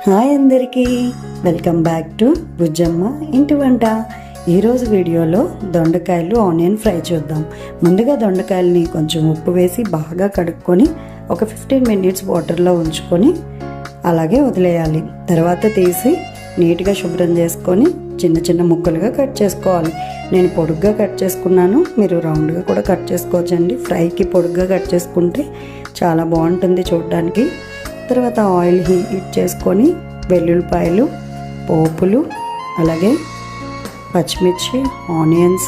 Hi అందరికీ, welcome back to Bujjamma ఇంటి వంట. ఈరోజు వీడియోలో దొండకాయలు ఆనియన్ ఫ్రై చూద్దాం. ముందుగా దొండకాయలని కొంచెం ఉప్పు వేసి బాగా కడుక్కొని ఒక 15 మినిట్స్ వాటర్లో ఉంచుకొని అలాగే వదిలేయాలి. తర్వాత తీసి నీట్గా శుభ్రం చేసుకొని చిన్న చిన్న ముక్కలుగా కట్ చేసుకోవాలి. నేను పొడుగ్గా కట్ చేసుకున్నాను, మీరు రౌండ్గా కూడా కట్ చేసుకోవచ్చండి. ఫ్రైకి పొడుగ్గా కట్ చేసుకుంటే చాలా బాగుంటుంది చూడడానికి. తర్వాత ఆయిల్ హీట్ చేసుకొని వెల్లుల్లిపాయలు, పోపులు, అలాగే పచ్చిమిర్చి, ఆనియన్స్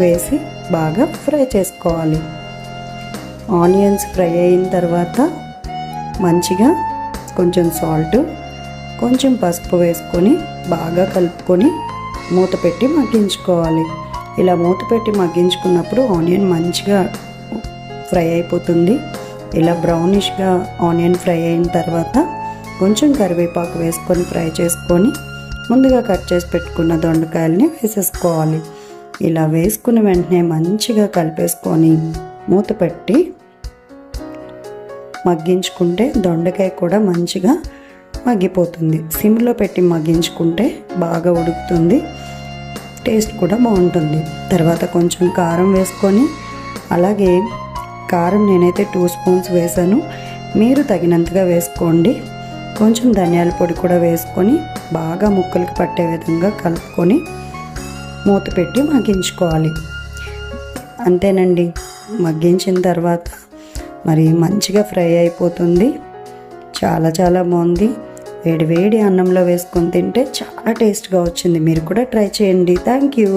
వేసి బాగా ఫ్రై చేసుకోవాలి. ఆనియన్స్ ఫ్రై అయిన తర్వాత మంచిగా కొంచెం సాల్ట్, కొంచెం పసుపు వేసుకొని బాగా కలుపుకొని మూత పెట్టి మగ్గించుకోవాలి. ఇలా మూత పెట్టి మగ్గించుకున్నప్పుడు ఆనియన్ మంచిగా ఫ్రై అయిపోతుంది. ఇలా బ్రౌనిష్గా ఆనియన్ ఫ్రై అయిన తర్వాత కొంచెం కరివేపాకు వేసుకొని ఫ్రై చేసుకొని ముందుగా కట్ చేసి పెట్టుకున్న దొండకాయలని వేసేసుకోవాలి. ఇలా వేసుకున్న వెంటనే మంచిగా కలిపేసుకొని మూత పెట్టి మగ్గించుకుంటే దొండకాయ కూడా మంచిగా మగ్గిపోతుంది. సిమ్లో పెట్టి మగ్గించుకుంటే బాగా ఉడుకుతుంది, టేస్ట్ కూడా బాగుంటుంది. తర్వాత కొంచెం కారం వేసుకొని, అలాగే కారం నేనైతే 2 స్పూన్స్ వేసాను, మీరు తగినంతగా వేసుకోండి. కొంచెం ధనియాల పొడి కూడా వేసుకొని బాగా ముక్కలకి పట్టే విధంగా కలుపుకొని మూత పెట్టి మగ్గించుకోవాలి. అంతేనండి, మగ్గించిన తర్వాత మరి మంచిగా ఫ్రై అయిపోతుంది. చాలా చాలా బాగుంది. వేడి వేడి అన్నంలో వేసుకొని తింటే చాలా టేస్ట్గా వచ్చింది. మీరు కూడా ట్రై చేయండి. Thank you.